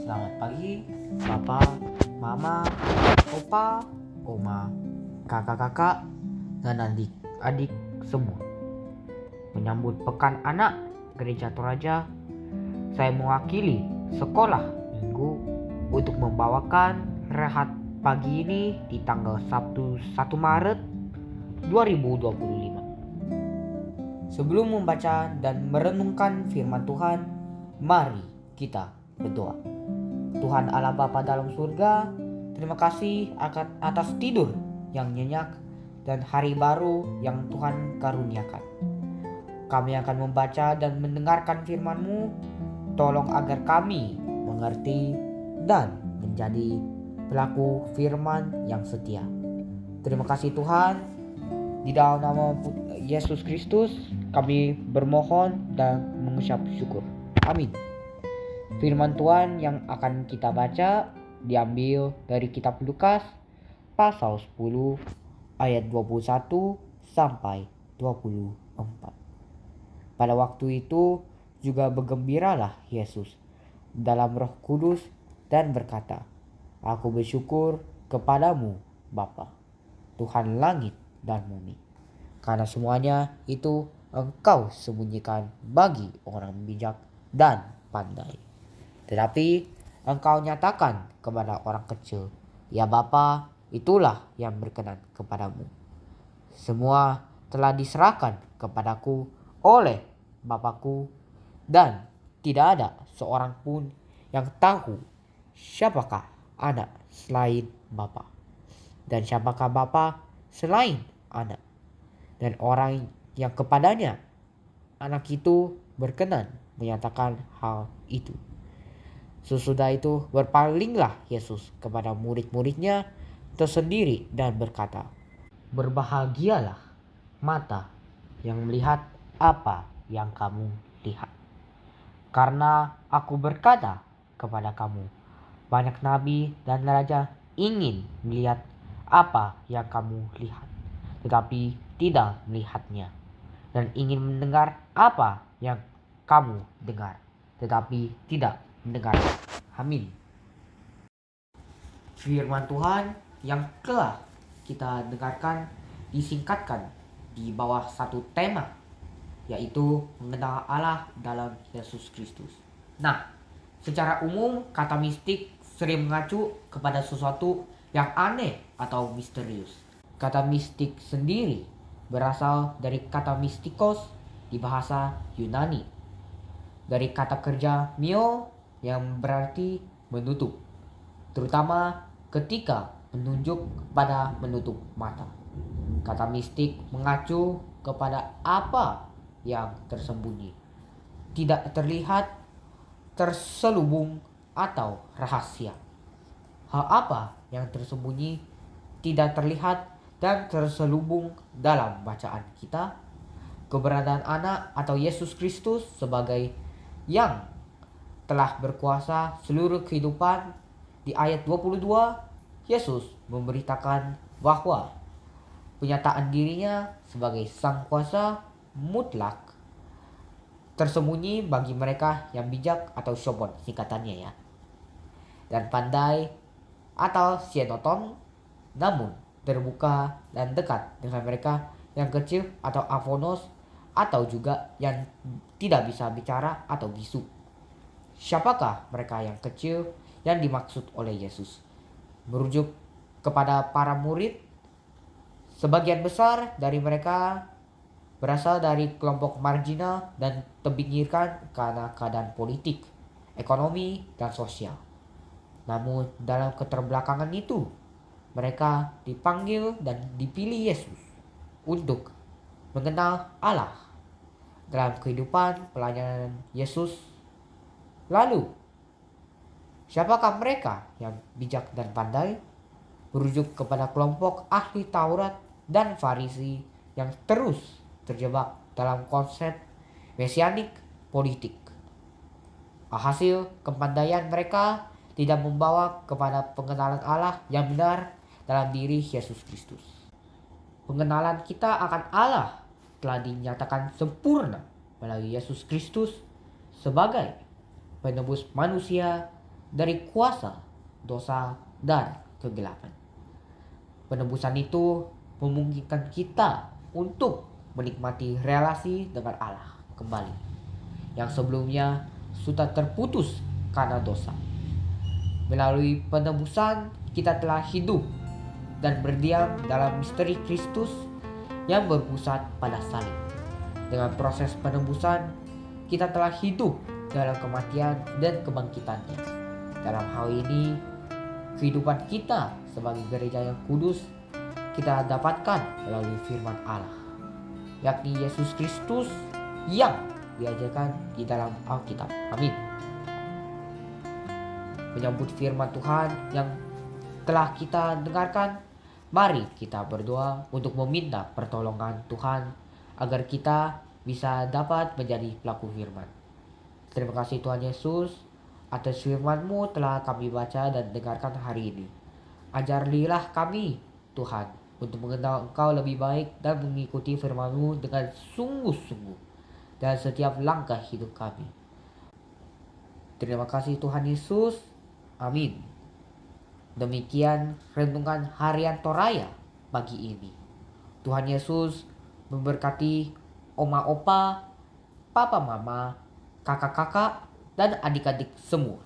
Selamat pagi, Bapak, Mama, Opa, Oma, kakak-kakak, dan adik-adik semua. Menyambut Pekan Anak Gereja Toraja, saya mewakili sekolah minggu untuk membawakan rehat pagi ini di tanggal Sabtu 1 Maret 2025. Sebelum membaca dan merenungkan firman Tuhan, mari kita berdoa. Tuhan Allah Bapa dalam surga, terima kasih atas tidur yang nyenyak dan hari baru yang Tuhan karuniakan. Kami akan membaca dan mendengarkan firman-Mu. Tolong agar kami mengerti dan menjadi pelaku firman yang setia. Terima kasih Tuhan. Di dalam nama Yesus Kristus kami bermohon dan mengucap syukur. Amin. Firman Tuhan yang akan kita baca diambil dari kitab Lukas pasal 10 ayat 21 sampai 24. Pada waktu itu juga bergembiralah Yesus dalam Roh Kudus dan berkata, "Aku bersyukur kepadamu Bapa, Tuhan langit dan bumi, karena semuanya itu Engkau sembunyikan bagi orang bijak dan pandai. Tetapi Engkau nyatakan kepada orang kecil. Ya Bapa, itulah yang berkenan kepadamu. Semua telah diserahkan kepadaku oleh Bapakku, dan tidak ada seorang pun yang tahu siapakah anak selain Bapa, dan siapakah Bapa selain anak, dan orang yang kepadanya anak itu berkenan menyatakan hal itu." Sesudah itu berpalinglah Yesus kepada murid-muridnya tersendiri dan berkata, "Berbahagialah mata yang melihat apa yang kamu lihat. Karena aku berkata kepada kamu, banyak nabi dan raja ingin melihat apa yang kamu lihat, tetapi tidak melihatnya, dan ingin mendengar apa yang kamu dengar, tetapi tidak mendengar." Amin. Firman Tuhan yang telah kita dengarkan disingkatkan di bawah satu tema, yaitu mengenal Allah dalam Yesus Kristus. Nah, secara umum kata mistik sering mengacu kepada sesuatu yang aneh atau misterius. Kata mistik sendiri berasal dari kata mistikos di bahasa Yunani, dari kata kerja mio yang berarti menutup, terutama ketika menunjuk pada menutup mata. Kata mistik mengacu kepada apa yang tersembunyi, tidak terlihat, terselubung, atau rahasia. Hal apa yang tersembunyi, tidak terlihat, dan terselubung dalam bacaan kita? Keberadaan anak atau Yesus Kristus sebagai yang telah berkuasa seluruh kehidupan. Di ayat 22, Yesus memberitakan bahwa penyataan dirinya sebagai sang kuasa mutlak tersembunyi bagi mereka yang bijak atau shobon singkatannya ya, dan pandai atau sienoton, namun terbuka dan dekat dengan mereka yang kecil atau afonos, atau juga yang tidak bisa bicara atau bisu. Siapakah mereka yang kecil yang dimaksud oleh Yesus? Merujuk kepada para murid, sebagian besar dari mereka berasal dari kelompok marginal dan terpinggirkan karena keadaan politik, ekonomi, dan sosial. Namun dalam keterbelakangan itu, mereka dipanggil dan dipilih Yesus untuk mengenal Allah. Dalam kehidupan pelayanan Yesus, lalu siapakah mereka yang bijak dan pandai? Merujuk kepada kelompok ahli Taurat dan Farisi yang terus terjebak dalam konsep mesianik politik. Hasil kepandaian mereka tidak membawa kepada pengenalan Allah yang benar dalam diri Yesus Kristus. Pengenalan kita akan Allah telah dinyatakan sempurna melalui Yesus Kristus sebagai penebus manusia dari kuasa, dosa, dan kegelapan. Penebusan itu memungkinkan kita untuk menikmati relasi dengan Allah kembali, yang sebelumnya sudah terputus karena dosa. Melalui penebusan, kita telah hidup dan berdiam dalam misteri Kristus yang berpusat pada salib. Dengan proses penebusan, kita telah hidup dalam kematian dan kebangkitannya. Dalam hal ini, kehidupan kita sebagai gereja yang kudus kita dapatkan melalui firman Allah, yakni Yesus Kristus yang diajarkan di dalam Alkitab. Amin. Menyambut firman Tuhan yang telah kita dengarkan, mari kita berdoa untuk meminta pertolongan Tuhan agar kita bisa dapat menjadi pelaku firman. Terima kasih Tuhan Yesus atas firman-Mu telah kami baca dan dengarkan hari ini. Ajarilah kami Tuhan untuk mengenal Engkau lebih baik dan mengikuti firman-Mu dengan sungguh-sungguh dan setiap langkah hidup kami. Terima kasih Tuhan Yesus. Amin. Demikian renungan harian Toraya pagi ini. Tuhan Yesus memberkati oma opa, papa mama, kakak-kakak, dan adik-adik semua.